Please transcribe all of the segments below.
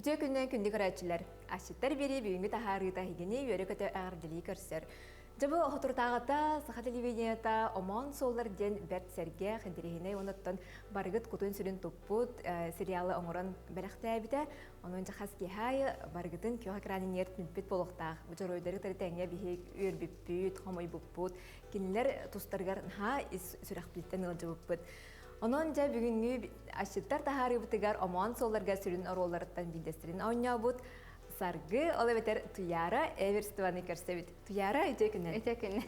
Bütün günden gündük arayıcılar. Aşıtlar biri büyüğünü taharıta higini yörükete ağırdılığı körsür. Jabı oturtağıda, saha televizyonda, oman sollar den bert serge xindirihine onuttan bargıt kutun sürün topput serialı onuran belaqtayabita. Onun jahas kihay bargıtın kyo hakranin yert mitbit boluqtaq. Bu jaroyları tarıtenge bihik ürbüppüt, homoy bupput. Kinler tustargar ha süraqbilitten ılcıbupput. Onun ja бүгүнгү aşıtlar taharı bitigar oman sollarga sürün orollarıttan bildestirin oynabut. Sargı olabeter tuyara everstvanı körsebit. Tuyara ötekünden. Ötekünden.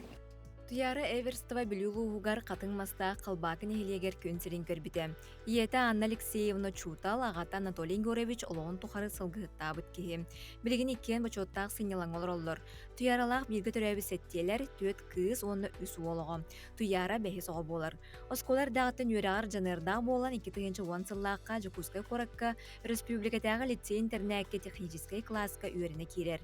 Tuyara Everstova билюлуугар катыңмаста калбакын эхилиэгер күнсерин көрбүтэ. Иэте Анна Алексеевна Чутал агата Анатолий Егорович олоон тухары сылгыттаабыт киһи. Билигин иккен бочоттаах сыйнялаң олороллор. Туяралаах бирге төрөбү сеттиэлер түөт кыыс уонна үс уолого. Туяра бэхис ого болар. Осколар дагытын үөрагар жанырдаа болан 2-нчы уон сыллаакка Жукускай коракка республикатагы лицей интернетке технической класска үөрүнэ кирер.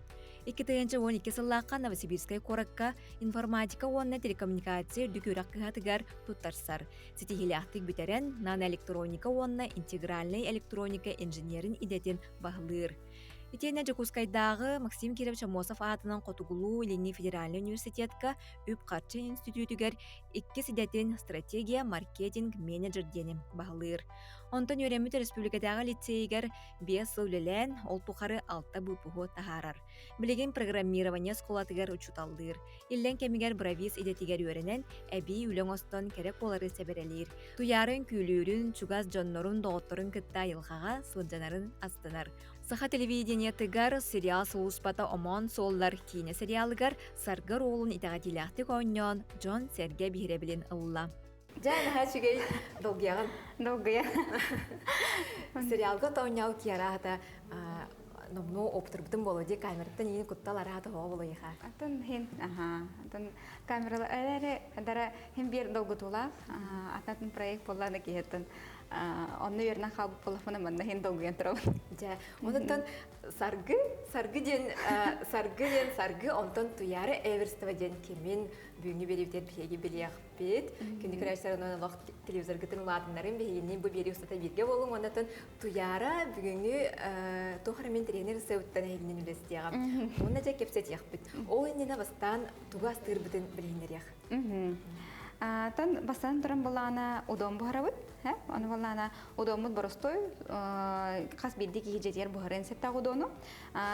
2-нчы 12 сыллаакка Новосибирскай коракка информатика уонна телекоммуникация дүкүрак кыһатыгар туттарсар. Ситихилиахтык битерен наноэлектроника уонна интегральный электроника инженерин идетин баһылыыр. Итене Жакускайдагы Максим Кирович Амосов атынан Котугулу Ленин федеральный университетка үп карчы институтугар 2 сидетин стратегия, маркетинг, менеджер деним баһылыыр. Онтон өремүт республикадагы лицейгер 5 сыллелен ол тухары 6 бупугу тахарар. Билеген программирование сколатыгар учуталлыыр. Иллен кемигер бравис идетигер өренен эби үлөң остон керек болары себерелир. Туярын күлүүрүн, чугас жоннорун доотторун кытта йылхага сылжанарын астынар. Саха телевидение тыгар сериал соуспата омон соллар кине сериалыгар саргар олун итагатилахтык ойнон Джон Серге бихиребилин ылла. Жан хачыгей долгяган. Долгая. Сериалга тоonyау киарата номно оптырбытын болоди камераттан ини кутталарата болойха. Атын хин, атын камералар әләре дара хин бир долгутула, ататын проект болланы киһеттен. Онны вернә хабып полафына манна хин долгуян турабын. Ja, онтон саргы ден онтон туяры Эверстова ден кемин бүгүнү берибитер биһиги билиякпит. Күндү көрәштерен лох телевизор гытын ладыннарын биһигини бу бери устата бирге болун онтон туяра бүгүнү тохар мен тренер сәүттен хигинин бестиягам. Онна же кепсет яхпит. Ол инне бастан тугас тырбытын билинер ях. Тан бастан туран болана удом бухарабыт, аны болана удомут боростой, кас бидди ки жетер бухарен сетта удону.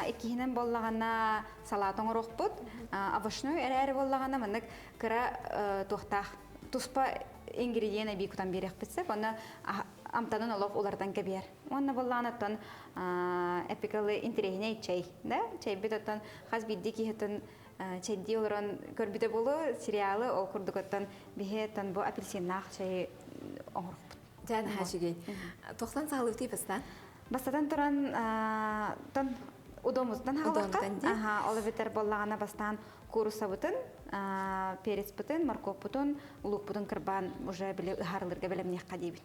Иккинен боллагана салатың рохпут, авышной эрәре боллагана мындык кыра тохтах туспа ингредиент би кутан берек битсе, аны амтанын олоп улардан кебер. Онна боллагана тан эпикалы интерегне чай, да? Чай битотан кас бидди ки хетен чайди олорон көрбүтө болу сериалы ол курдуготтан бихетан бу апельсиннах чай оңорпут. Жан хашиги. 90 саалыты бастан. Бастан туран тан удомуздан халакка. Ол бетер боллагана бастан курусабытын, перец бутын, морковь бутын, лук бутын кырбан уже биле харлырга белемне кадибит.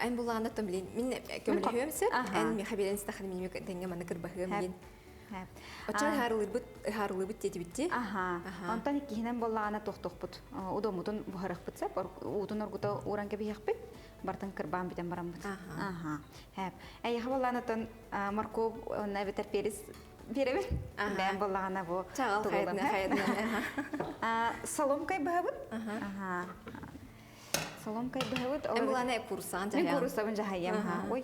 Эн буланы томлин. Мин көмөлөмсө, эн мехабелен стахын мине тенге маны кырбахым мин. Очан харылыбыт тети битти. Онтан иккинен боллагана тохтохпут. Удомутун бухарахпытса, утун оргута уранга бихахпыт, бартын кырбан битен барамбыт. Эйха боллаганатан морковь, навитер перец беребит. Бен боллагана бу. Чагал хайдна. Соломкай бахабыт. Соломкай бахабыт. Эн буланы курсан жая. Мен курсабын жаям. Ой.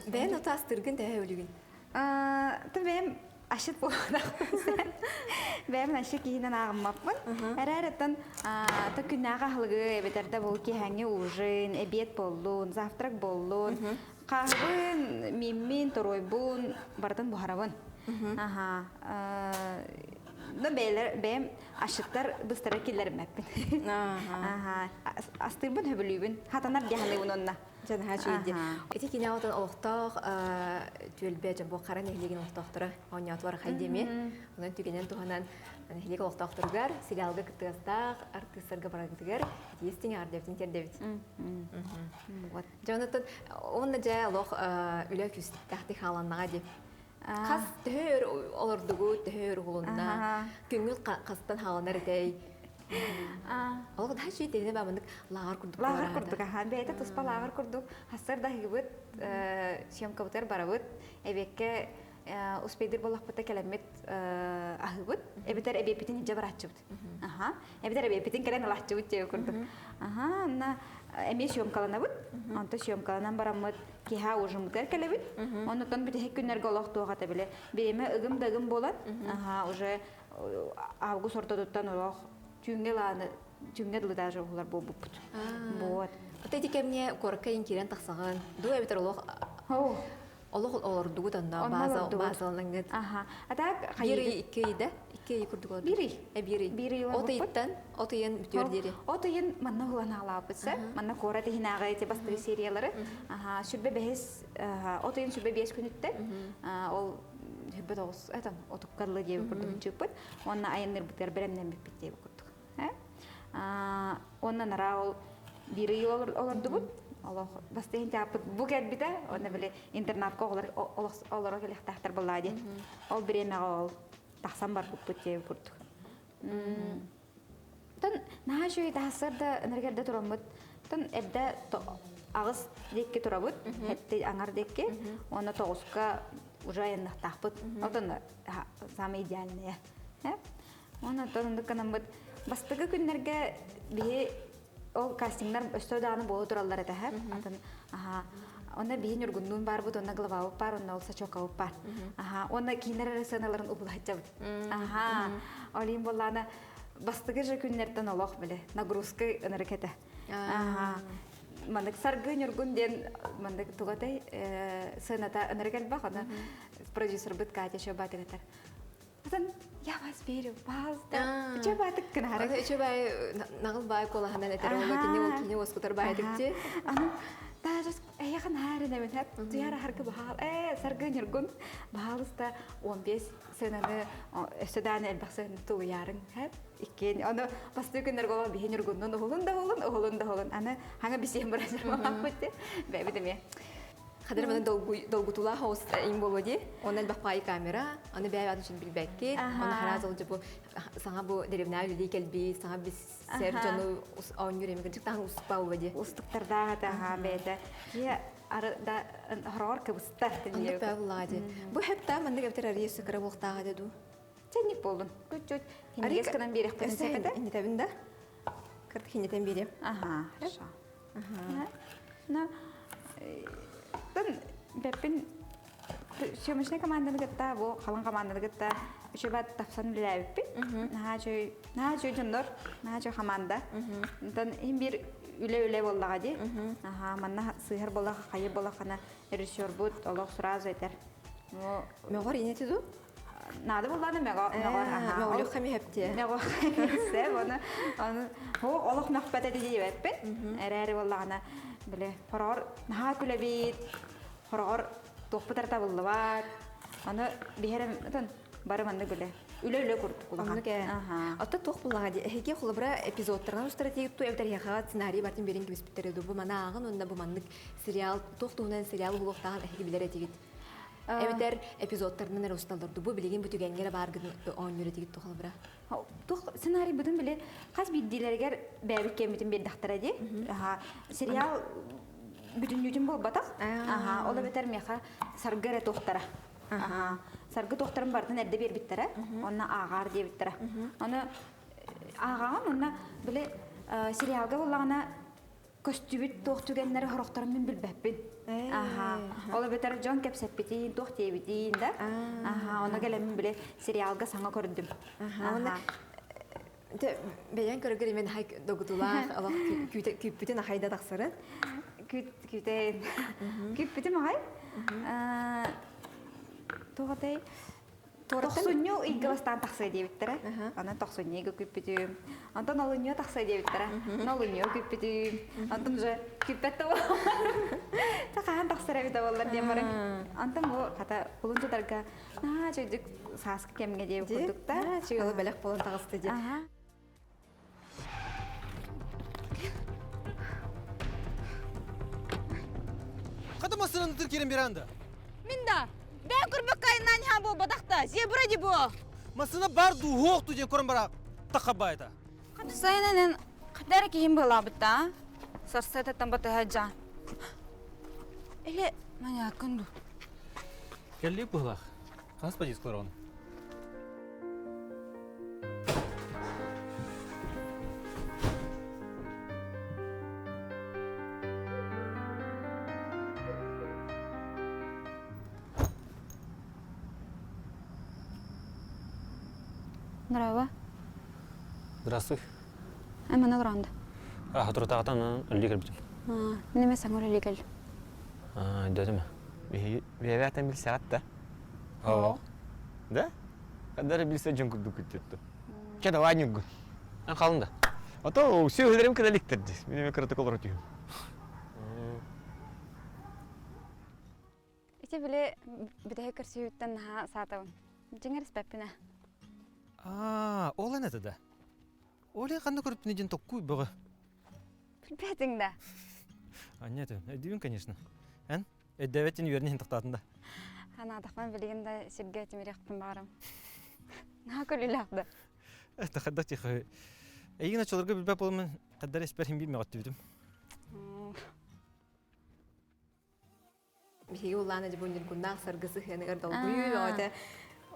Бен отастыргын тәһөлүгүн. Бәм ашыт болуда. Бәм ашыт киһинен агыммаппын. Әрәрәттән күннәгә хылгы бетердә бул киһәңе ужин, обед боллун, завтрак боллун, кахбын, миммин, торойбун, бартын бухарабын. Бәм ашыттар быстыра киллер мәппин. Астырбын хөбүлүбүн, хатанар дәһәле унонна. Жан хачыйди. Эти кинаутан олохтох түлбе жамбо каран эхлеген олохтохтора онятлар хайдеме. Онан түгенен туханан эхлеген олохтохторгар сериалга кытыстак артистларга барагдыгар естиң ардевтин тердебит. Вот. Жонатан онна жа олох үлө күс тахты халаннага деп. Кас төр олордугу төр улунна. Күңүл кастан халанар дей Ол да шүй тегене бамындык лагар курдук. Лагар курдук, бейте туспа лагар курдук. Хастар да хигбит, съемка бутер барабыт, эбекке успейдир болақпыта келемет ахыбыт, эбетер эбепитин хиджа барачыбыт. Эбетер эбепитин келен алачыбыт жеу курдук. Анна эме съемкаланабыт, анта съемкаланан барамыт, киха ужымытер келебит. Оннотон бите хеккүннер голох туагата биле. Биреме ыгым дагым болат. Уже август ортодуттан олох тюнгелы даже олар болбут. Вот. Отети кемне корка инкирен тахсаган. Ду эбетер олох олор дугут анна базалангыт. Ата Бири икейде, икей курдук. Бири. Бири. Отыйттан, отыйын бүтөр дери. Отыйын манна hulana алабытса, манна кора тихинага эти бастыры сериялары. Сүрбе бехес, отыйын сүрбе бес күнүттен. Ол хөббөт олс, это отуккарлы деп курдук чыппыт. Онна айынныр бутер беремнен биппит деп курдук. Онна нара ол бири олордубут. Allah pasti dapat bukan bida, orang beli internet kau orang kelih tahter beladi, all beri nak tak sambar bukti cewek. Tan nah cuy tahser dah energi dah turun, tan ebda to agas dek ke turun, heti angar dek ke, orang to uska ujayan nak tahput, orang sama idealnya ya, orang to untuk kenapa, pasti ke energi bihe O castinglar östödağını boğu durallar ete hep. Onda bihin yorgunluğun var bu, onda glava var, onda olsa çok avuk var. Onda kinler arasanaların ubulacak. Olayım bollana bastığı günlerden olaq bile, nagruska energete. Mandık sargın yorgun diyen, mandık tuğatay sınata energel bak, onda prodüser bit Katya şöbati getir. Zaten yavaş biri, bazı coba tıkkın hareket. Coba nağıl bay kolahından eter ola kini oskutar baydıkçı. Daha just yakın hari demet hep duyara hareket bahal. Sargın yorgun bahal usta 15 senede öseden elbaksen tu yarın hep ikin. Onu pasti günler gola bihin yorgunluğun oğlun. Ana hangi bir şey bırakır mı hakikaten? Bebe demiyor. Kader bana dolgutula host imboloji, onun bakpayı kamera, onu bir ayağın için bilbekki, onu haraz olunca bu sana bu derevnâ yüzü kelbi, sana bir serjonu on yürüyemi gıcık daha uspa olacak. Ustuklarda hatta bede, ya arada horor kıvısta. Onu pevladı. Bu hep de bende gevter araya sıkıra vaktağı dedu. Çenlik boldun. Küçük. Hindi eskiden bir ekten sepete. Hindi tabinde. Kırtık hindi tem biri. Şa. Na. Tan bepin şömüşne kamandanı gıtta bu kalan kamandanı gıtta şöbat tapsan bile bepin naha çöy cundur naha çöy kamanda tan hem bir üle bollağa di manna sihir bollağa kayı bollağa kana rejissör bud Allah suraz eder Meğer yine tidu? Nada bollağını meğer Meğer kami hepti Meğer sev onu Allah nakbet edici bepin eri bollağına Böyle horor naha kulebit horor tohputar tabullu var. Onu biherem ton barı mandı böyle üle kurduk ulağa. Onu ke. Atta tohpullağa di. Hege xulabra epizodlardan strategik tu evder yağa ssenariy bartin berin gibi spitterdi. Bu mana ağın onda bu mandık serial tohtuğundan serial huluqtağın hege biler etigit. Evder epizodlarından erostallardı. Bu bilgin bütügengere bargın on yöretigit tohulabra. Toh senaryo budun bile kas biddilerger bebek kemitin bir dahtara di. Serial bütün yücün bol batak. Ola beter meha sargara tohtara. Sargı tohtarın bardan erde bir bittere. Onna ağar diye bittere. Onu ağağın onna bile serialga bollağına kostübüt tohtugenleri horoktarın min bilbepin. Ola beter John Kepset bitin, toht diye bitin de. Ona gelemin bile serialga sana gördüm. Beyan körgür men hay dogutula Allah küpüten hayda taksarın. Küpüten hay. Tohatay Toxsunyu iglastan taksay diye bittere. Ana toxsunyu küpütüm. Antan alınyo taksay diye bittere. Nalınyo küpütüm. Antan же küpette var. Takan taksara bita bollar diye marın. Antan bu kata bulunca darga na çocuk saskı kemge diye kurduk da. Şöyle belek bolun tağıstı diye. Kadın masasının Türkiye'nin bir anda. Minda, ben kurbak kayından ha bu badakta. Siye buracı bu. Masasına bar duhok tujen korun barak takabbayda. Sayın kadar kim bulabıta? Sarsata tambata haja. Ele manyakundu. Келли пыхлах. Господи, склерон. Нрава. Здравствуй. Амана лранда. Хатуртагатан лигер битим. Неме саңгыр легел. Дөтөм. Бебятан билсагатта. О. Да? Кадары билсе жон курдук күттү. Чада ванюг. Ан калында. Ото сүйөлөрүм кадаликтерди. Менин протокол роту. Ите биле бидеге көрсөйүттен ха саатабын. Жеңерис беппине. Ол анаты да. Оле кандай көрүп неден токкуй бага. Билбетиңде. Нет, дивин, конечно. Ан? Эддеветтин вернен тактатында. Ана дахман билегенде Сергей Тимиряхтын барым. На көлүләкдә. Это хадда тихо. Эйгин ачылырга билбеп болмун. Каддар эсперим билме гатты битим. Биһиги уллаана жибундин куннаах саргысы хэнигер долгуй ота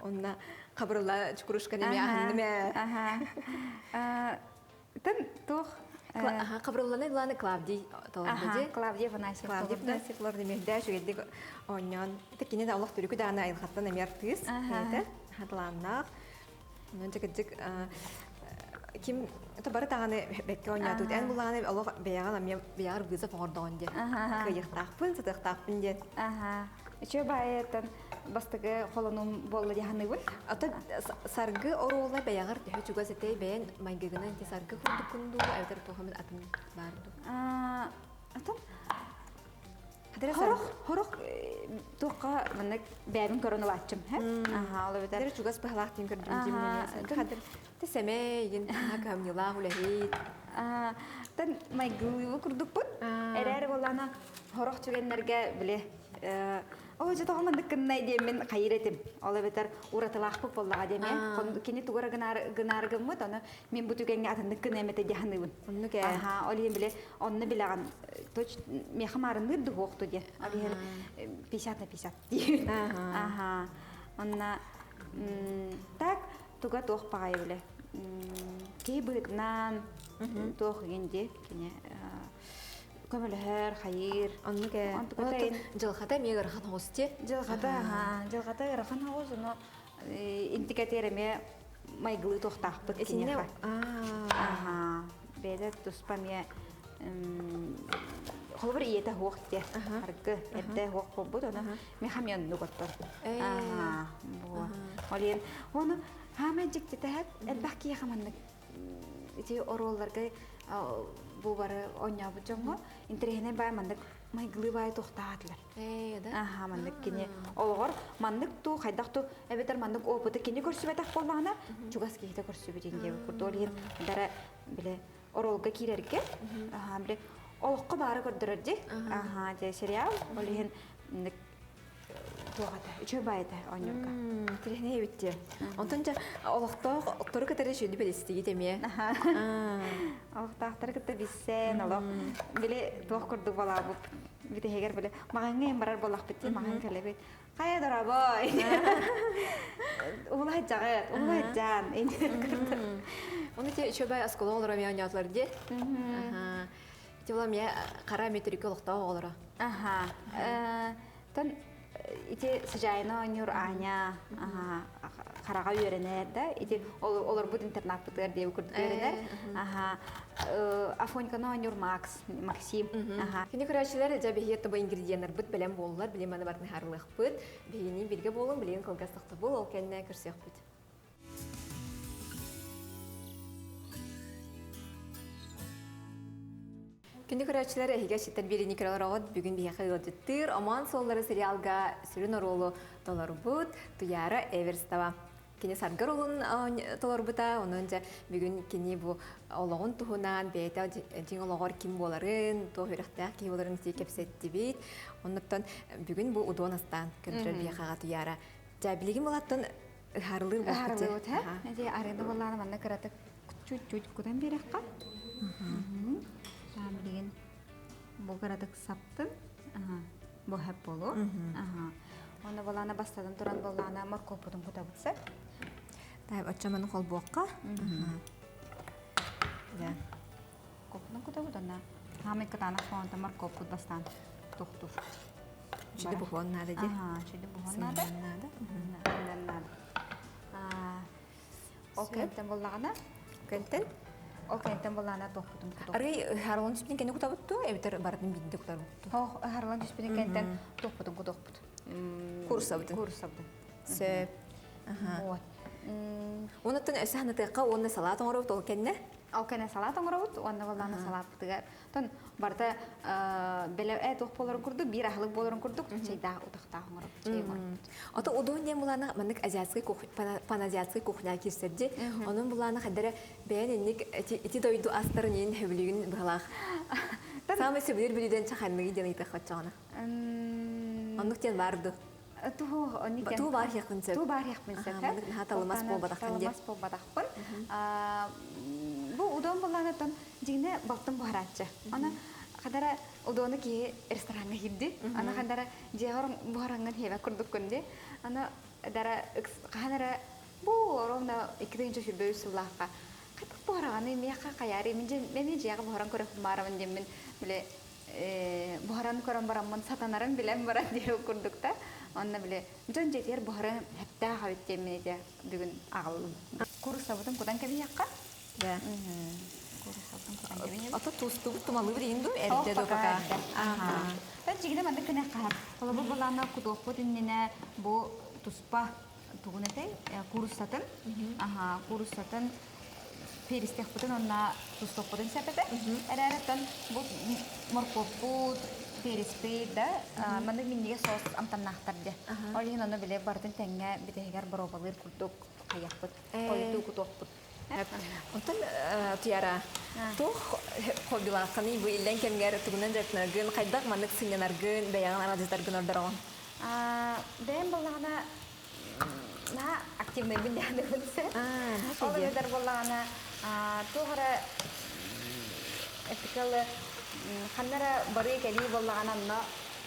онна кабырла чукурушка неме ахынныме. Тен тох Кабырыланы уллааны Клавдий толордуди. Клавдия Ванасьев. Клавдий Ванасьевлар немеде шугедди оннон текине да Аллах түрүкү даана айылхаттан эмертыс. Эте хатланнак. Онон жигдик ким это бары таганы бекке онятут. Эн буланы Аллах беяган мен беягар гыза фордон ди. Кыйыктакпын, сытыктакпын ди. Иче байетен бастыгы холонум болду диханыбы. Ата саргы оролла беягар төчүгө сетей бен майгыгынан ти саргы курдукунду айдар тохамын атын барды. Ата Кадер хорох тока менек бәбин коронавачым, ха? Алып бетер. Кадер чугас бахлактын көрдүм димне. Кадер те семейин хакамнила хулахи. Тен майгы курдукпут. Эрер болана хорох чүгеннерге биле О, же тагын диккеннай демен кайретим. Алып бетер уратылакпы боллага деме. Кини тугара гынаргыммы таны мен бу түгенге атындыккын эмете жаханыбын. Оннуке. Олин биле, онны билаган точ мехамарынды дугокту де. Алин 50 на 50. Онна так туга тох пагай биле. Кебытнан тох генде кине көмөлөр хайыр Оннуке. Онтукатайын. Жылхата мегер хан хости. Жылгата рахан хозуно индикатереме майгылы тохтакпыт кине. Беде туспаме хобыр иете хуакте. Аргы эдде хуак болбут ана мехамян нугаттар. Бу. Олен оны хамаҗик тетәһәт элбәки хаманны. Ити оролларга бу бары онябы жоңго интерехне бай мандык майгылы бай тохтаатлар. Да. Мандык кине олгор мандык ту хайдакту эбетер мандык опыты кине көрсүбетак болгана чугас кийде көрсүбетин деп курдолин дара биле оролга кирерге биле олокко бары көрдөрдү. Же сериал олин тугата үчө байда онюка. Терехне битти. Онтонча олохто оттору кетере шүдү белестиги теме. Олохтактар кете биссен олох биле туох курдук балабып. Бите хегер биле маганга эмбарар болак битти маган келебит. Кая дарабой. Улай жагат, улай жан. Оны те үчө бай аскола олора мен ятлар ди. Тевла мен кара метрик олохто олора. Тан ити сыжайна онюр аня карага үйренер да ити олар бут интернат бутер деп көрдүрөнөр Афоньканы онюр Максим Кини көрөчүлөр жабихиетте бу ингредиенттер бут белем болулар билем аны бартны харлык бут бигини бирге болун билен колгастыкты бул ол кенне көрсөк бут Кини көрөчүлөр эге шиттер бирини көрөрөгөт бүгүн бия кылдыттыр Аман соллары сериалга сүрүн оролу толорбут туяра Эверстава Кини саргар олун толорбута онунча бүгүн кини бу ологун тухунан бейте жиң ологор ким боларын тоохурактаак ки боларын ти кепсеттибит онуттан бүгүн бу удонастан көрөр бия кага туяра жа билигим болаттан харлы Харлы вот, ха? Эти аренда болланы манна каратык чуть-чуть кутан берекка. Билген бу каратык саптын. Бу хеп болу. Оны болана бастадан туран болана морковпутун кутабытса. Тайып очаманы холбуакка. Да. Копутун кутабытана. Хамы катана фонта морковпут бастан тухтур. Чиде бухон надо де. Чиде бухон надо. Надо. Окентен боллагана. Кентен. Окентен боллагана тухпутун кутуп. Ары харлан түспен кене кутабытту, эбитер бардын бидде кутабытту. Харлан түспен кентен тухпутун кутуппут. Курсабытын. Курсабытын. Сөп. Вот. Онуттан өсәһне тыйка, онны салат оңырып тол кенне. Алкана салат оңырабыт, онна болланы салат тыгар. Тон барда беле тух боларын курдук, бир ахлык боларын курдук, чайда утакта оңырабыт, чай оңырабыт. Ата удон дем буланы мандык азиатский кухня, паназиатский кухня кирсерди. Onun буланы хадара бәйненник эти дойду астырнын хөблүгүн быгалак. Самы сөбүр билден чаханныгы ден итахачана. Онук тен барды. Ту бар якынсып. Ту бар якынсып. Хаталмас болбадакын деп. Талмас болбадакпын. Бу удон булганатан жигне бактым баратчы. Ана кадара удоны ки ресторанга кирди. Ана кадара жегор баранган хеба курдук күнде. Ана дара кадара бу ровно 2-нче шүрбөй суллакка. Катык бараганы мияка каяри мен жега баран көрөп барамын демин биле баран көрөм барамын сатанарын билем барат деп курдукта. Онна биле жон жетер баран хатта хавит демин де бүгүн агыл. Курсабытын кудан кеби якка. Да. Курсабытын кудан кеби. Ата тусту тумалы биринду эрде до пока. Та жигде манда кene кар. Кола бу балана кудоп динне бу туспа тугунете курсатын. Курсатын перистех потен онна тустоп потен сепете. Эререттен бу морковпут периспейт да манда миндиге соус амтаннахтарде. Олин аны биле бардын теңге битегер боробалыр курдук каяппыт. Койту кутоппут. Онтан тияра тох хобилаканы бу илден кемгер тугунан жертнаргын кайдак мандык сынянаргын баяган арадыстаргын ордорогон. Бем болгана на активный билдяны булса. Наши Олар болгана тухара этикалы ханнара бары кели болгана на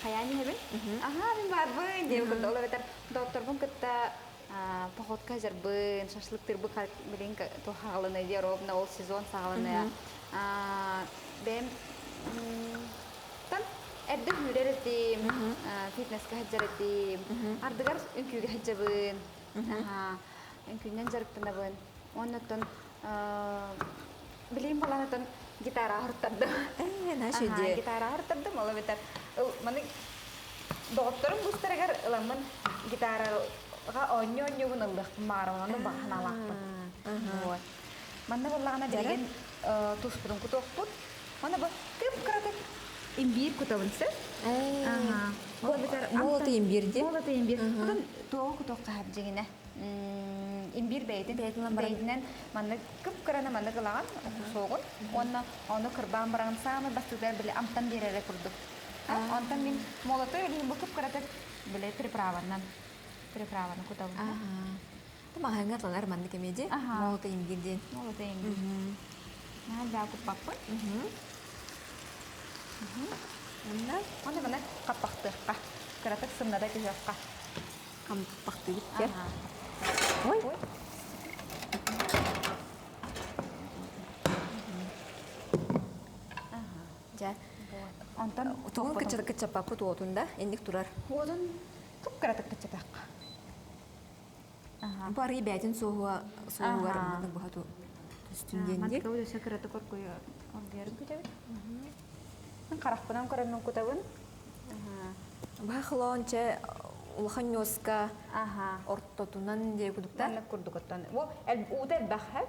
хаяни хебен. Мен барбын деп кылды. Олар бетер докторбун кытта походка жарбын, шашлыктыр бу билин тухалыны дероб на ол сезон сагалыны. Бем тан эдде хүрердим, фитнеске хаджарадим. Ардыгар үнкүгө хаджабын. Үнкүнен жарыктанабын. Оннотон билим баланатон гитара артарды. Наши де. Гитара артарды, мола бетер. Маны докторум бустерегер ламын гитарага оньо гунылдык мараны баханалакпын. Вот. Манда баллагана деген туспудун кутокпут. Мана бу кеп каратык имбир кутабынсы. Мола бетер молоты имбирди. Молоты имбир. Бутун тоого кутокка хап жегине. Имбир бейтинен манда кып карана манда кылаган соогун. Оны кырбан баран самы бастыдар биле амтан берере курдук. Онтан мен молоты элин бу кып каратык биле приправаны кутабын. Тамагаңа талар манда кемеди. Молоты имбирди. Молоты имбир. Да куппаппы. Онда мана каппактыкка каратык сымнада көжөкка. Кампактыкка. Ой. Ja. Онтан Тугун кычапапы туотунда эндик турар. Одон кып каратык кычапакка. Бары бәтин соугар маны бахату түстүнденде. Мантка өсө каратык коркуй ордер күтөбүт. Мен каракпынан көрөмөн күтөбүн. Бахлонча улханьоска ортотунан де кудукта. Мен курдуктан. Во удел бахат.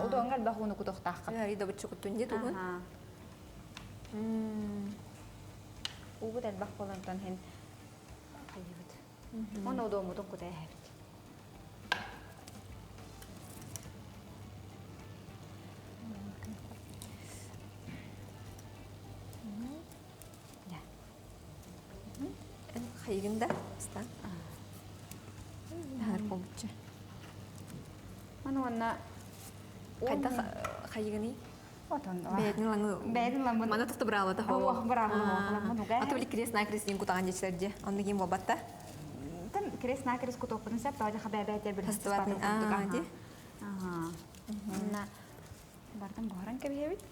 Удонгал бахуну кудуктакка. Арида бычыкутунде тугун. Удел бах болонтан хен кайбыт. Моно удомутун кутай. Хайгында стан. Хар болчу. Аны Кайда хайыгыны? Отон. Бәйтін лаңы. Бәйтін лаңы. Мана тұқты бралы да. Бралы. Аты білі кресна кресін күтаған жечтерде. Онды кем болбатта? Там крес-накрес кутопын сәп, тауды хабәбәтер бір Фестиватын. Ди? Бардым бұғаран кәбе бит.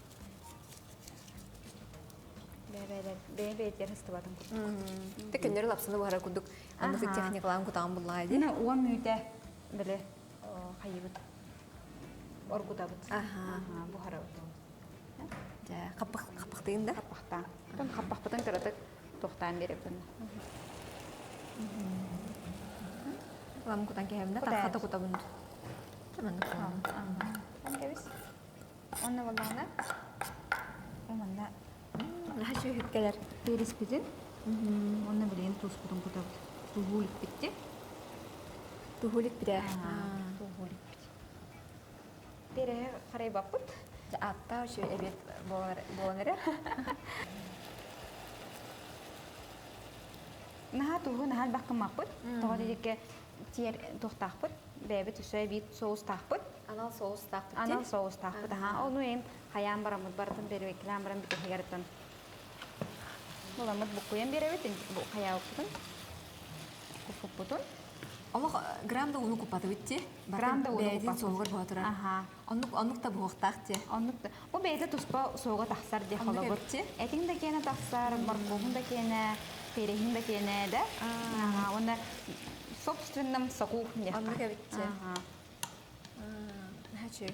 Бәбәтер фестиватын күтіп. Тек көннері лапсыны бұғара күдік. Андысы техникаларын күтаған бұллай ди? 10 минуте біле қайыбыт. Оргуда бұт. Бұғара бұт. Қаппақтығын да? Қаппақтан. Қаппақтан тұратық тоқтан беріп. Ламын күтан кәйімді, таққата күтабын. Чаманды күтабын. Кәбіс. Оны болағына. Оманда Наша үткәлер. перес бізін. Оны білейін тұз күтін күтабыд. Туғулік бітті. Тухулик біре. Туғулік бітті. Бере қарай баппыд. Атта үші әбет боланыры. Наха туғу нахал баққын мақпыд. Тоға дедеке тиер тоқтақпыд. Бәбі түсі бейт соус тақпыд. Анал соус тақтып. Анал соус тақпыд. Оны ең қаян барамыд бардын бері векілан барам біті хегерден. Боламыд бұқуен бері бетін қая өптін. Құпып бұтын. Олық грамда уны купаты бітті. Грамда уны Бәйден купаты. соғыр бұғатыра. Онық та бұғықтақ те. Бұл бәйді тұспа соға тақсар де Онды қалабыр. кәбітте? Әтің да кені тақсар, морковын да кені, перехін да кені, да? Онда собственным соку не Онды кәбітте. Нәчі.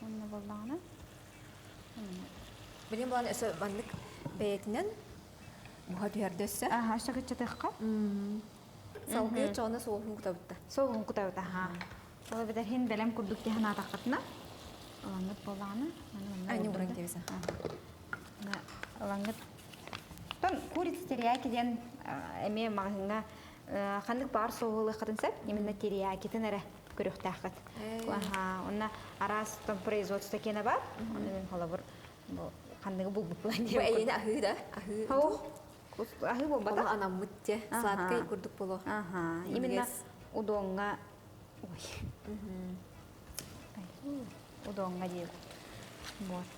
Онда болдағына. Білем болан өсі бандық бәйетінен бұға түйерді өсі. Аштағы чатыққа. Салғы çoğuna soğukun kutabıttı. Соғын құтауыда. Соға бідер хен бәлем күрдік дехін атаққытына. Олаңғыт болдағына. Әне ұран кебесі. Олаңғыт. Тон курица терияки ден әме мағыңа қандық бар соғылы қытын сәп, немінна терияки тінәрі көріқті ақыт. Онна арас производство кені бар. Оны мен қала бір қандығы бұл бұлан Bu әйені ahı da. Ahı. Ахы бол бата? Ол анам мүтте. Сладкай күрдік болу. Именно удонға... Ой. Удонға дейіп. Вот.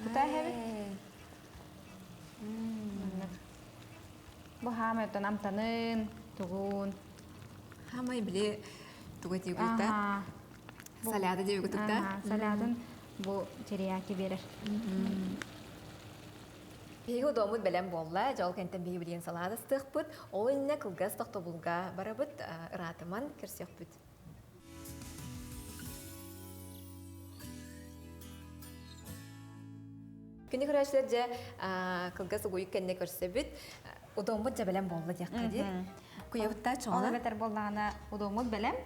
Бұта әбі? Бұл хамы өттен амтанын, тұғын. Хамай біле тұға дейіп өтті. Саляды дейіп өтті. Салядын бұл терияки берір. Бегі ұдомыд бәлем болла, жол кәнттен бегі білген салады стық бұд, ол үніне қылғас тоқты бұлға бара бұд, ұратыман көрсек бұд. Күні көрәшілер же қылғас ұғойық кәнне көрсе бұд, ұдомыд жа бәлем болла дек қады. Көйебітта Оны чоңа? бәтер боллағына удомыд бәлем,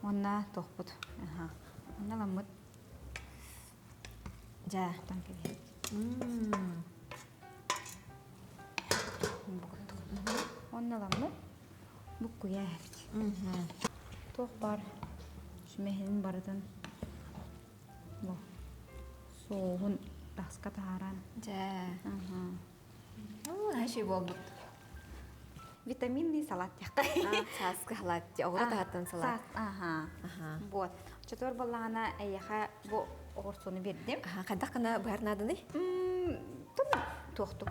онна тоқ бұд. Онна ламыд. Жа. Танкебе. Онна ламыд. Бұқ көйә әбіт. Тоқ бар. Шүмехінің бардын. Бұл. Соғын тақсқа тағаран. Жа. Әші бол бұд. Витаминный салат яққа. Сасқы халат, оғыры тағаттан салат. Вот. Четвер боллағына әйеға бұл оғырсуны бердім. Қандақ қана бұғарнадыны? Тоқтық.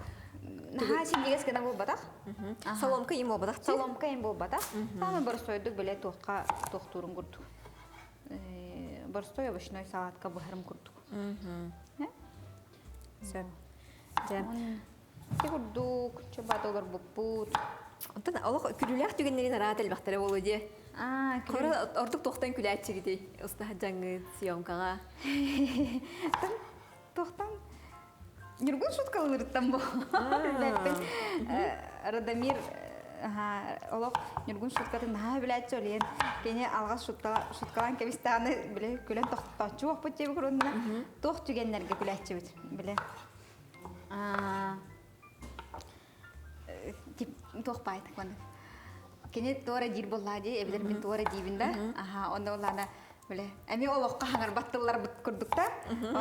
Наха сендегес кена бұл батақ. Соломка ем ол бұдақ? Соломка ем бұл батақ. Тағы бір сойдық біле тоққа тоқтурын күрдік. Бір сой обычной салатқа бұғарым күрдік. Сөп. Күрдік, чөбат олар бұппут. Онтан олық күліләқ түгеннерін арат әлбақтары болу де. Қоры ордық тоқтан күләт чегіде. Ұстаға жаңғы съемкаға. Тоқтан Нюргун шуткалырыттан бұл. Радамир олық Нюргун шуткатын наға біләт жолен. Кені алғас шуткалан кәбістағаны біле күлен тоқтатшы оқ бұт жебі күрінна. Тоқ түгенлерге күләт жебіт. Біле. Тоқ байтық баны. Кені туара жир боллади, эбилер мен туара дейбінда. Онда олана біле. Әме олыққа хаңар баттылар бұт күрдікта.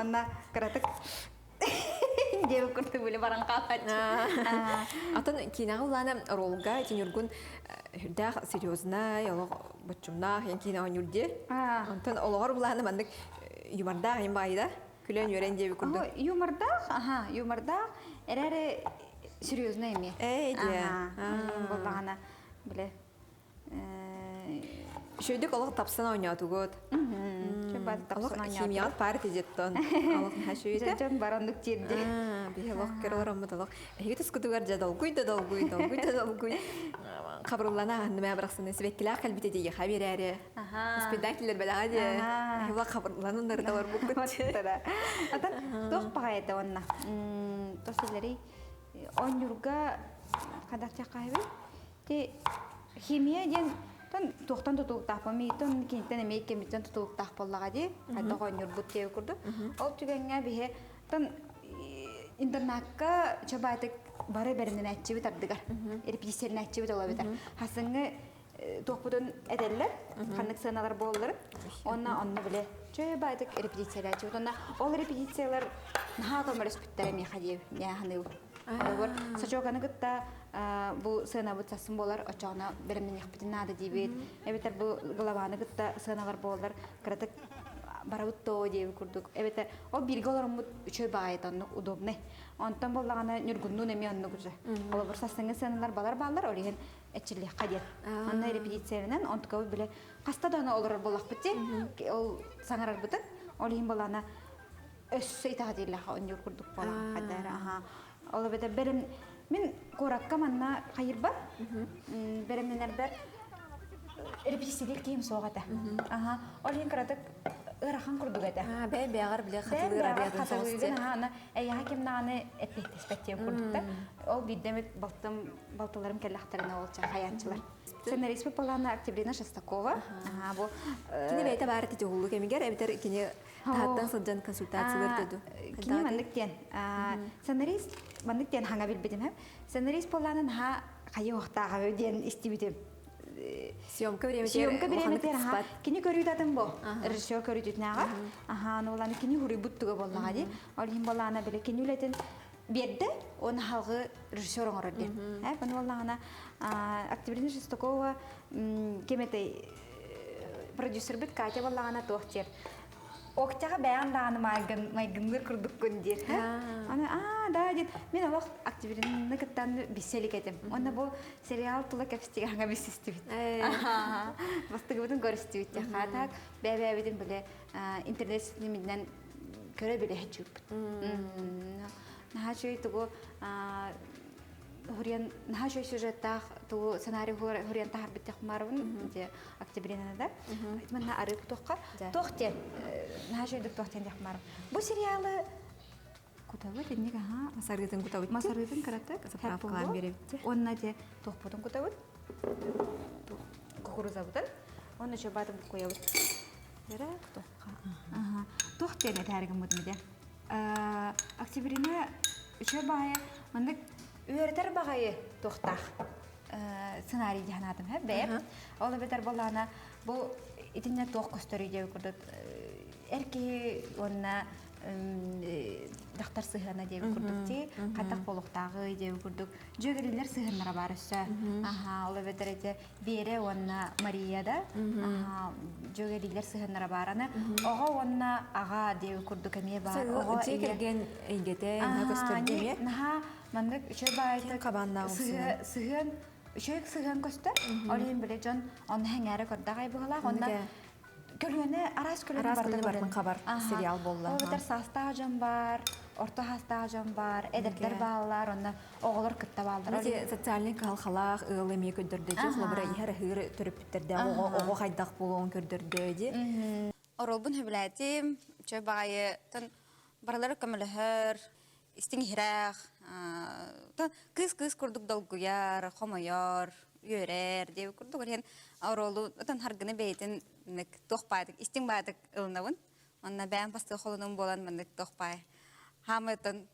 Онда қыратық. Дев күрді біле баран қалат. Атын кинаға оланы ролға, тенергін Хүрдах серьезна, ялог бочумна, янкина онюрде. А. Антон олгор буланы мандык юмарда ям байда. Күлөн йөрен деп күрдү. Юмордах, эрәре серьезно эми. Эйде. Боллагана биле. Шөйдүк олог тапсана ойнатугот. Чөбат Олог тапсана химият парти жеттон. Олог хашуйда. Жан барандык жерде. Биолог керолор муталог. Эгет скутугар жадалгуй. Кабруллана нема браксыны свеккилар калбите дие хаберере. Спектакльлер балагаде. Хила кабрулланын нырдалар букут. Атан тох пагайда онна. Тоселери онюрга кадакча кайбы. Те химия ден тон тохтан тутук тапами тон кинтен эмек кемитен тутук тапаллага ди. Кайда онюр бутте курду. Ол түгөнгө бихе тон интернатка чабайтык бары беринен ачыбы тардыгар. Репетициялын ачыбы тола битер. Хасыңы тохпудун эделлер, канык сыналар болдыр. Онна биле чабайтык репетициялар ачыбы. Онна ол репетициялар наха томрос биттер эми хадиев. Я ханы. Олар сачоганы гытта бу сына бут сасын болар, очогына беринен яхпытын нада дибет. Эбетер бу главаны гытта сыналар болдыр. Кратык барабытто деп курдук. Эбетер о бирге олармут үчөй баайтан удобный. Онтан боллагана нүргүндүн эми онну күзө. Ол бир сасыңы сыналар балар олеген эчилек кадет. Анна репетициянан онтка биле кастадана олар болак битти. Ол саңарар бутын. Олеген балана өссөй тагыдылах онюр курдук болак кадара. Ол бете берем мен коракка манна кайырба. Беремнердер репетициялер кийим соогата. Олеген кратык ырахан курдук эте. Бәгәр биле хатылыр абиядан соосты. Я кем наны эттеспектив курдукта. Ол бидемет балталарым келлахтарына олча хаянчылар. Сценарист Полана Октябрина Шестакова. Бу Кини бәйте бары тите улу кемигер эбитер кини тахаттан сылжан консультациялар деду. Кини мандыктен. Сценарист мандыктен ханга билбедим хем. Сценарист Поланын ха кайы вактага өден истибидим. Съемка времени. Съемка времени тера. Кини көрүдатым бо. Режиссер көрүдүтнага. Ноланы кини хури буттуга боллага ди. Олим балана беле кини үлетен берде, он халгы режиссер оңорды. Баны боллагана Октябрина Шестакова кемете продюсер бит Катя боллагана тохтер. Октяга баянданы майгынлыр курдук көндер. Да, дит. Мен алак Октябрины кыттан биселик этим. Онда бу сериал тула кепстиге ханга бисистибит. Бастыгыбытын көрүстүбүт. Так, бәбәбидин биле интернет синеминен көрө биле хечүп. Нахачой тугу Хурьян нахачой сюжеттах тугу сценарий хурьян тахар биттек марвын де Октябринада. Айтманна арып тохка. Тохте нахачой дик тохтен дек марв. Бу сериалы кутавы денег Масаргытын кутабыт. Масаргытын карата Заправкалан беребитти. Онна де тохпутун кутабыт. Кукуруза бутан. Онна чөбатын коябыт. Ярак тохка. Тохтен этәргем мудмиде. Октябрина чөбая мандык үйөртер багайы тохтах. Сценарий жаханатым бер. Ол бетер болана бу итинне тох көстөрү деп көрдөт. Эрки онна дактар сыгына деп көрдөк ти, катак болуктагы деп көрдөк. Жөгөрүлөр сыгыннара бар өсө. Ол бетерете бере онна Марияда. Жөгөрүлөр сыгыннара бараны. Ого онна ага деп көрдөк эме бар. Ого текерген эйгете көстөрдүме. Мандык чөбайты кабанна сыгын чөйк сыгын көстөр. Олин биле жон он хәңәре көрдөгай бугала. Онда көргөне арас көргөне бардын кабар сериал болду. Ол бетер саста жон бар, орто хаста жон бар, эдерлер балалар, онда оголор кытта балдар. Эти социальный калхалах ылыме көдөрдө же, хлобра ихер хыр төрүптөрдө ого хайдак болуун көрдөрдө же. Оролбун хөбүләтим, чөбайы тан баралары көмөлөһөр, истиң хирах, тан кыз курдук долгуяр, хомояр, йөрер деп курдук. Ген оролу тан харгыны бейтин ник тохпайдык, истиң байдык ылнабын. Онна бән пасты холунун болан мындык тохпай. Хамытын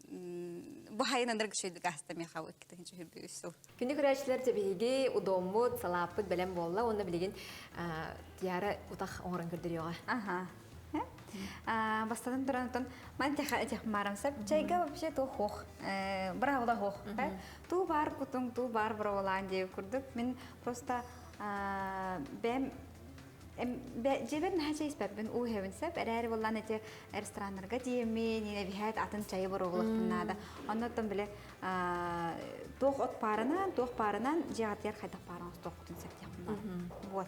бу хайнандыр кишөйдүк аста мен хабы китен жүрбүсү. Күндү күрәчләр тебеге удоммут, салапыт белән болла, онда билеген тиара утак оңран көрдөрөга. Бастадан тұрантын, мен тех марамсап, чайга вообще то хох, бравла хох. Ту бар кутун, ту бар бравлан деп күрдік. Мен просто бәм жебен хача испәбен у хевенсеп, әрәре боллан эти рестораннарга диеме, нене вихайт атын чайы бравлықтынада. Оннан біле тоқ от парынан жегатер қайдақ параңыз тоқ күтін сәптен. Вот.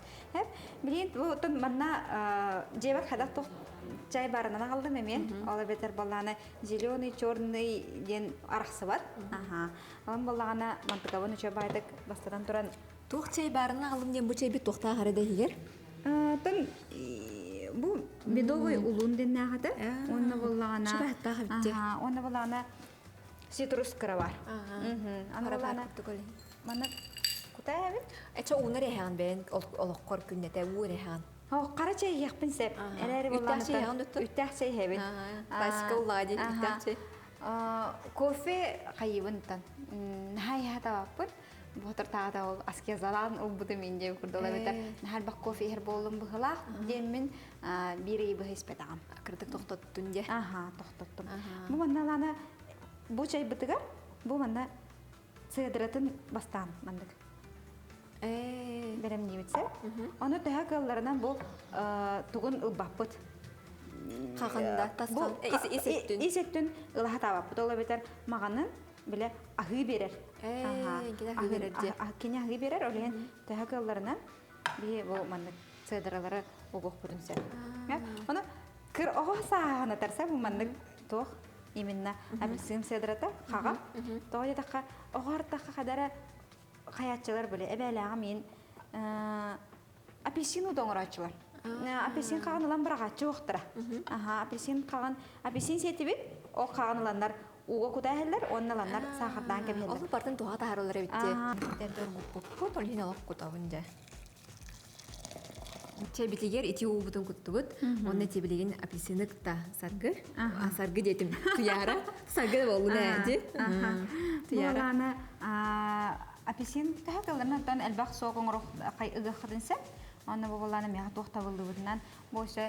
Билин тон манна жебет қайдақ тоқ чай барынан ағалдым емен. Ола бетер болланы зеленый, черный ден арақсы бар. Олан боллағана мантықабын үші байдық бастадан тұран. Тух чай барына алым ден бу чай бит тохта харада хигер. Тон бу медовый улун ден нағады. Онна боллағана. Шыбахта хабитте. Онна боллағана ситрус кара бар. Ана боллағана. Мана кутай әбін? Эче уны рехан бен олоққор күннете у рехан. Қара чай яқпын сәп. Әрәре боллағана. Үттәқ чай яғын өтті? Үттәқ чай әбін. Классика улади үттәқ чай. Кофе қайыбын тан. Нәхай хата баппын. Бұтыр тағада ол аске залан ол бұды мен деп күрді. Ола бетер нәхал бақ кофе ер болым бұғылақ. Демін бірей бұғы іспетағам. Кырдык тоқтаттын де. Тоқтаттым. Бұл манналаны бұл чай бұтығар. Бұл манна цедіретін бастан мандық. Берем деймітсе. Оны тәға қаларынан бұл тұғын ұлбаппыт. Қағында тасқан. Есеттін. Есеттін ұлаға табаппыт. Ола бетер мағанын біле ағы берер. Кене ағы берер. Олеген тәға қаларынан бұл мандық цедіралары оғық бүрінсе. Оны кір оға сағаны тарса бұл мандық тоқ именно апельсин цедрата қаға. Тоғы дедаққа оғартаққа қадары қаятчылар біле. Әбәліға мен апельсин ұдоңыр атшылар. Апельсин қаған ұлан бір ағатшы оқтыра. Апельсин қаған, апельсин сеті бет, о қаған ұландар уға күді әхелер, оның ұландар сақырдан кәбелер. Олы бардың туға тағар олар әбітте. Дәрдер ғұппы, олын алақ құтауында. Чай бітегер ити уғытын күттігіт, онына тебілеген апельсинік та саргы. Саргы детім тұяра. Саргы болуына әді. Бұланы апельсин тәғаларынан тан әлбақ соғын ұғы қыдынса, оны бұланы меға тоқта болды бұдынан бұсы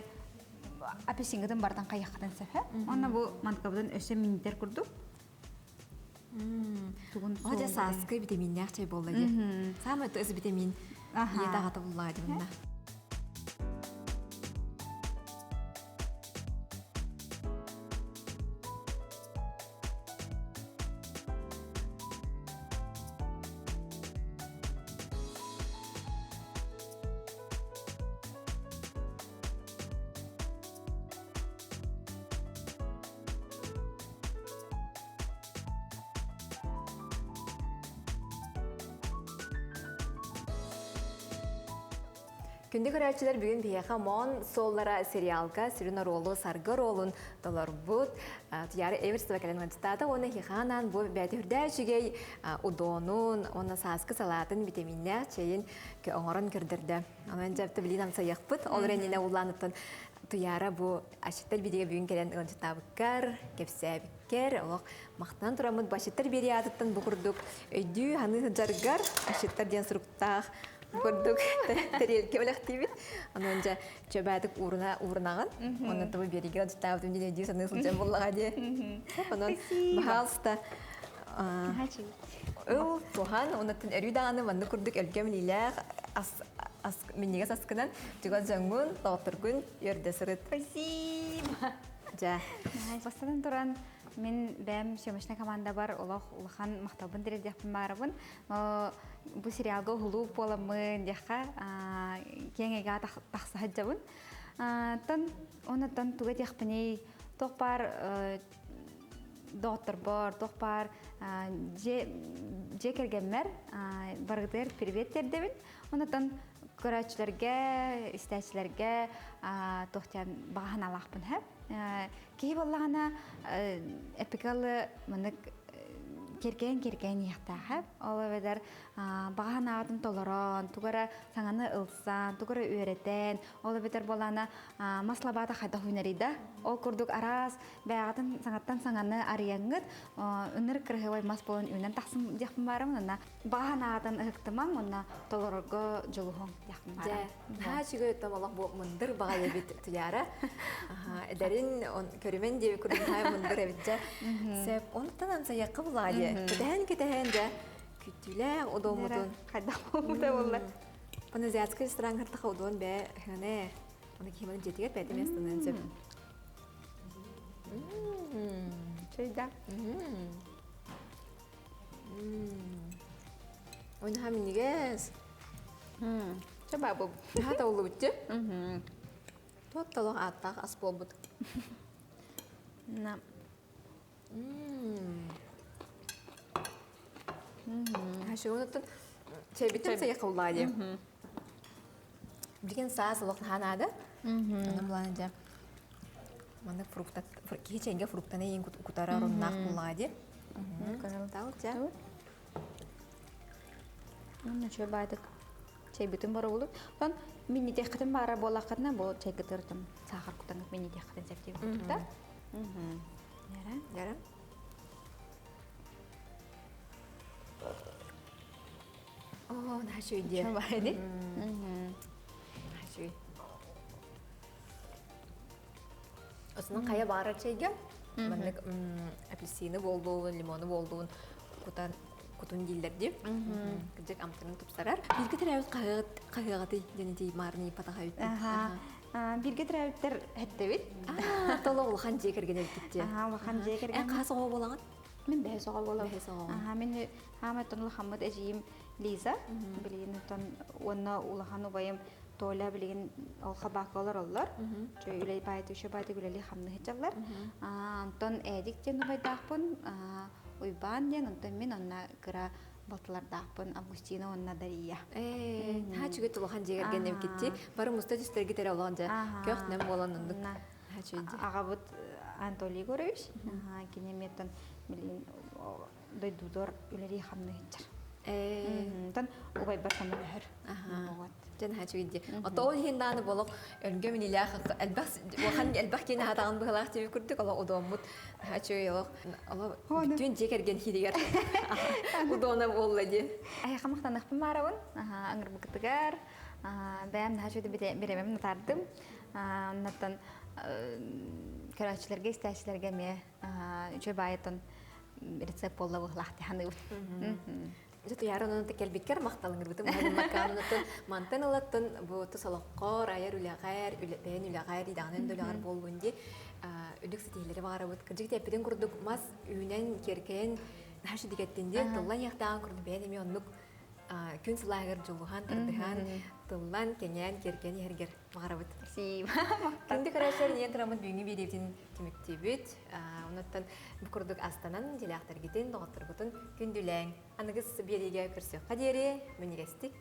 апельсингідің бардан қайық қыдынса. Оны бұл мантқабыдан өсе миндер күрді. Ода саскы витаминнәк чай болды. Самы өз витамин едағаты болады бұнна. Күнді көрәтшілер бүгін бейеға мон соллара сериалға сүрін ролы, сарғы ролын долар бұд. Тұяры Эверст вәкәлін ғанчыстады. Оны хиханан бұл бәді үрді әшігей удонун, оны сасқы салатын витаминнәр чейін оңырын көрдірді. Онын жәпті білін амсайық бұд. Ол рәніне ұланыттын тұяры бұл ашыттар бедеге бүгін кәлін ғанчыстабықкар, кепсәбіккер, олық мақтан тұрамыд башыттар бері атыттын бұқырдық. Өйді ханы жарғар ашыттар ден сұрықтақ. Көрдік тәрелке олақ дейбіт. Онынша чөбәдік урынағын. Оны тұбы береге ұстауды өнден өйдей саны сұлчан болаға де. Онын бағалыста ұл туған, онын өрүйдағаны манды көрдік өлгем лиләқ меннеге сасқынан жүгат жаңғын, лауқтыргын өрді сұрыт. Спасибо! Жа. Бастадан тұран мен бәм сөмішіне команда бар, олақан мақтабын дәрелдеқпін барабын. Бұл сериалға ғылу боламын деққа кеңеге тақсы хаджабын. Оны тан туға деқпіне тоқ бар доктор бар, тоқ бар же кергенмер барғыдыр приветтер дебін. Оны тан көрәтшілерге, істәшілерге тоқтан баған алақпын әп. Кейі болағына эпикалы мұнық керкен яхтахап ол бедер баган атын толорон тугара саңаны ылсан тугара үйрәтен ол бедер болана маслабата хайда хуйнарида ол курдук арас бягатын саңаттан саңаны арияңгыт үнер кырһыбай мас болон үнен тахсын яхпын барам на баган атын ыктыман онна толорго жолухон яхпын барам Ха чиге тамалах бу мындыр багай бит тияра. Эдерин көрүмен деп күрдүн хай мындыр битче. Сеп онтан анса якып лади. Кетен да күтүлә одомудун. хайда болмуда болла Паназиатский ресторан харта ходон бе хане. Оны кимен жетигет бе деместен сеп. чейда Оны хаминигес. чаба бу Хата улу битче. Тотталох аттак ас болбут. на Хашуунутун чебитен сая кыллади. Билген саас лох ханада. Намланжа. Мана фрукта кеченге фруктаны ең кутара роннак кыллади. Талча. ну чаба так чей бүтүн бара болуп тон мини техтен бара болакатна бул чей кытыртым сахар кутан мини техтен септеп да яра Яра. О, нашуйди. чаба эди Нашуй. Осының қая бары чейге. Маннык апельсины болдуын, лимоны болдуын кутун дилдер деп. Кыжык амтының тупсарар. Билги терәбіз қағығаты денетей марыны патаға өтті. бирге трәүттер хәттебит Толы олған жекерген әлкетте. вахан жекерген Қасы оға болаған? мен бәһе соғал болам Бәһе соғал. мен хаматтан Мухаммад әжиим Лиза билген тон онна улахан убайым толя билген ол хабакалар олар чөй үлей байты үше байты үлели хамны хечалар антон эдик тен байдақпын уйбан ден антон мен онна кыра батлардақпын Августина онна Дария Хачуге толған жекерген әлкетте. Бары мұста жүстерге тәрі олған жа. Көк нәм болан ұндық. Хачуйди. Агабыт Анатолий Егорович кинеметтен билген дойдудор үлели хамны хечар тан убай басаны бәһәр. Жан хачуйди. Ото ол хинданы болок өлгө минилях албас вахан албах кene хатаган быгалах тип күрдүк ала одомут хачуйок. Ала бүтүн жекерген хидигер. Удона боллади. Ай хамактан ыхпын барабын. Аңгыр быкытыгар. Бәм хачуйди беремем тардым. Наттан карачыларга истәчләргә ме үче байтын рецепт болла быгалахты ханы. Жото ярынан текелбиккер макталыңыр бутум маканатын мантаналаттын бу тусалаккор аяр үлягайр үлбен үлягайр иданын дөлөгөр болгунди үлүк сетелери бара бут кыржык тепиден курдук мас үйнен керкен нашы дигеттинде тыллан яктаган курду бен эми оннук күн сылагыр жолухан тырдыхан тыллан кенен керкен ергер бара бут күндүк арашар ниен трамын бүгүн биревдин тимиктебит онаттан бу курдук астанан желактар кетен доготтор бутун күндүләң аныгыз береге көрсөк кадери мөнигестик